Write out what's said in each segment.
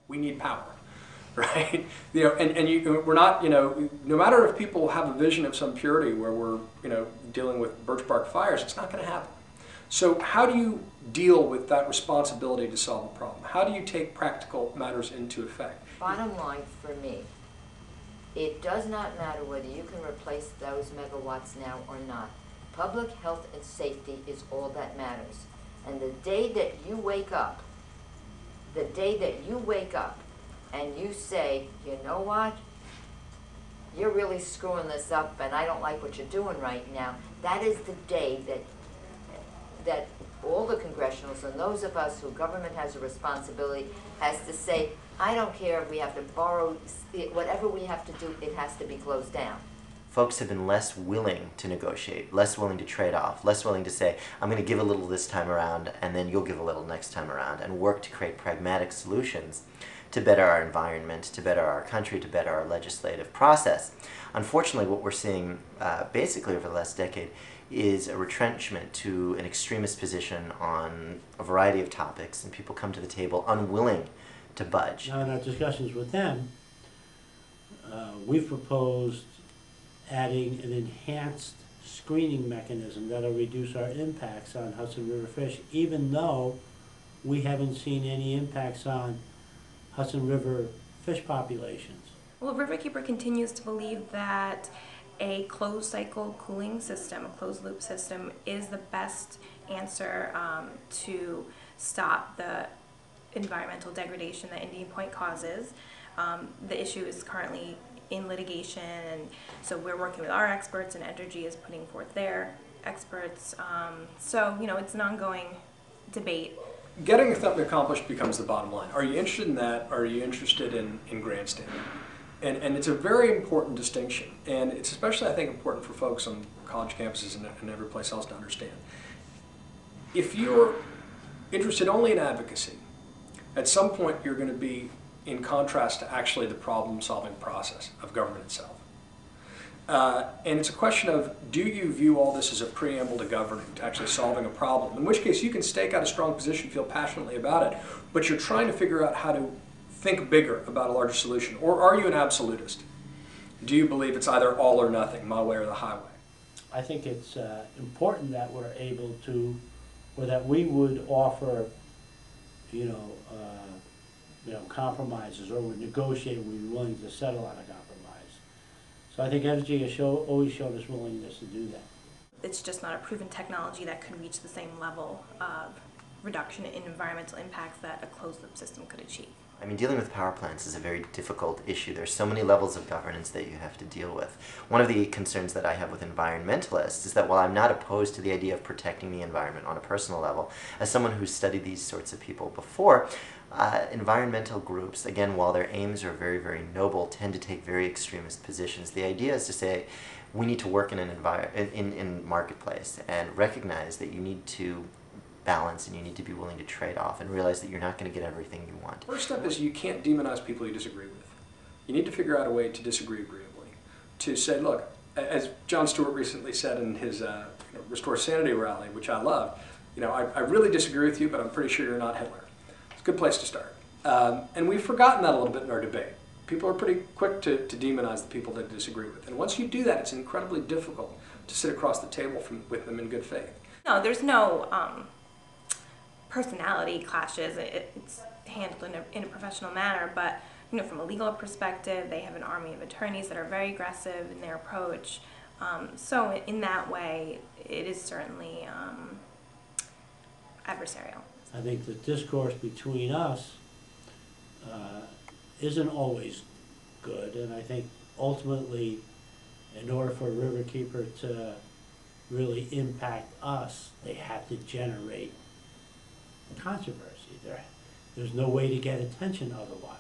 We need power, right? We're not, no matter if people have a vision of some purity where we're, dealing with birch bark fires, it's not going to happen. So how do you deal with that responsibility to solve a problem? How do you take practical matters into effect? Bottom line for me, it does not matter whether you can replace those megawatts now or not. Public health and safety is all that matters. And the day that you wake up, and you say, you know what, you're really screwing this up and I don't like what you're doing right now, that is the day that all the congressionals and those of us who government has a responsibility has to say, I don't care if we have to borrow, whatever we have to do, it has to be closed down. Folks have been less willing to negotiate, less willing to trade off, less willing to say, I'm going to give a little this time around and then you'll give a little next time around, and work to create pragmatic solutions to better our environment, to better our country, to better our legislative process. Unfortunately, what we're seeing basically over the last decade is a retrenchment to an extremist position on a variety of topics, and people come to the table unwilling to budge. Now, in our discussions with them, we've proposed adding an enhanced screening mechanism that'll reduce our impacts on Hudson River fish, even though we haven't seen any impacts on Hudson River fish populations. Well, Riverkeeper continues to believe that a closed cycle cooling system, a closed loop system, is the best answer to stop the environmental degradation that Indian Point causes. The issue is currently in litigation, and so we're working with our experts, and Entergy is putting forth their experts. So, it's an ongoing debate. Getting something accomplished becomes the bottom line. Are you interested in that, or are you interested in grandstanding? And it's a very important distinction, and it's especially, I think, important for folks on college campuses and every place else to understand. If you're interested only in advocacy, at some point you're going to be in contrast to actually the problem-solving process of government itself. And it's a question of, do you view all this as a preamble to governing, to actually solving a problem? In which case you can stake out a strong position, feel passionately about it, but you're trying to figure out how to think bigger about a larger solution. Or are you an absolutist? Do you believe it's either all or nothing, my way or the highway? I think it's important that we're able to, or that we would offer, compromises, or would negotiate, we'd be willing to settle on a compromise. So I think Entergy has always shown its willingness to do that. It's just not a proven technology that could reach the same level of reduction in environmental impacts that a closed loop system could achieve. I mean, dealing with power plants is a very difficult issue. There's so many levels of governance that you have to deal with. One of the concerns that I have with environmentalists is that while I'm not opposed to the idea of protecting the environment on a personal level, as someone who's studied these sorts of people before, environmental groups, again, while their aims are very, very noble, tend to take very extremist positions. The idea is to say, we need to work in an marketplace and recognize that you need to balance and you need to be willing to trade off and realize that you're not going to get everything you want. First step is you can't demonize people you disagree with. You need to figure out a way to disagree agreeably. To say, look, as Jon Stewart recently said in his Restore Sanity rally, which I loved, I really disagree with you, but I'm pretty sure you're not Hitler. It's a good place to start. And we've forgotten that a little bit in our debate. People are pretty quick to demonize the people they disagree with. And once you do that, it's incredibly difficult to sit across the table with them in good faith. No, there's no personality clashes. It's handled in a professional manner, but from a legal perspective, they have an army of attorneys that are very aggressive in their approach. So in that way, it is certainly adversarial. I think the discourse between us isn't always good, and I think ultimately, in order for a Riverkeeper to really impact us, they have to generate controversy. There's no way to get attention otherwise.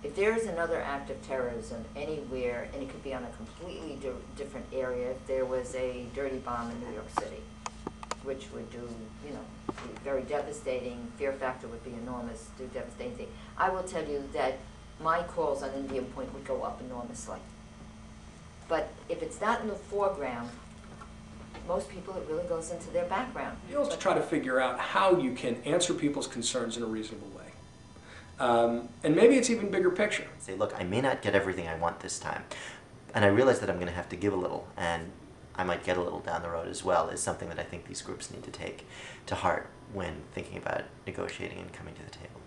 If there is another act of terrorism anywhere, and it could be on a completely different area, if there was a dirty bomb in New York City, which would do, be very devastating, fear factor would be enormous, do devastating things. I will tell you that my calls on Indian Point would go up enormously. But if it's not in the foreground, most people, it really goes into their background. You also try to figure out how you can answer people's concerns in a reasonable way. And maybe it's even bigger picture. Say, look, I may not get everything I want this time, and I realize that I'm going to have to give a little, and I might get a little down the road as well, is something that I think these groups need to take to heart when thinking about negotiating and coming to the table.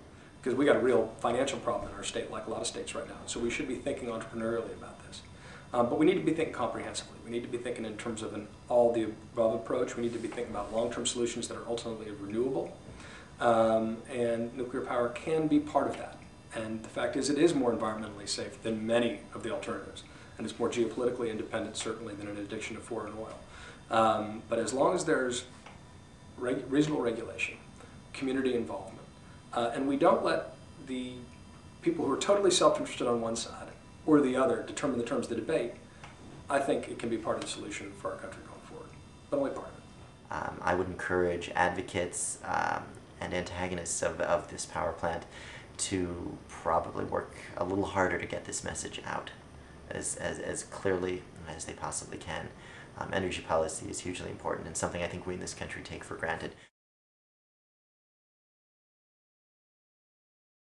Because we got a real financial problem in our state, like a lot of states right now. So we should be thinking entrepreneurially about this. But we need to be thinking comprehensively. We need to be thinking in terms of an all-the-above approach. We need to be thinking about long-term solutions that are ultimately renewable. And nuclear power can be part of that. And the fact is, it is more environmentally safe than many of the alternatives. And it's more geopolitically independent, certainly, than an addiction to foreign oil. But as long as there's reasonable regulation, community involvement, and we don't let the people who are totally self-interested on one side or the other determine the terms of the debate, I think it can be part of the solution for our country going forward, but only part of it. I would encourage advocates and antagonists of this power plant to probably work a little harder to get this message out as clearly as they possibly can. Energy policy is hugely important and something I think we in this country take for granted.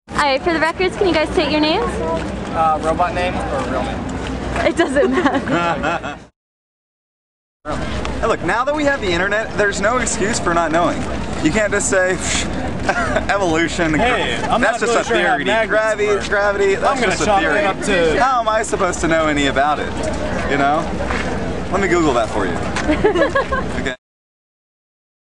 Alright, for the records, can you guys state your names? Robot name or real name? It doesn't matter. Hey, look, now that we have the internet, there's no excuse for not knowing. You can't just say evolution. Hey, I'm that's not just really a sure theory. how Gravity, magnets work. gravity. That's I'm gonna just a chalk theory. it up to. How am I supposed to know any about it? You know? Let me Google that for you. Okay.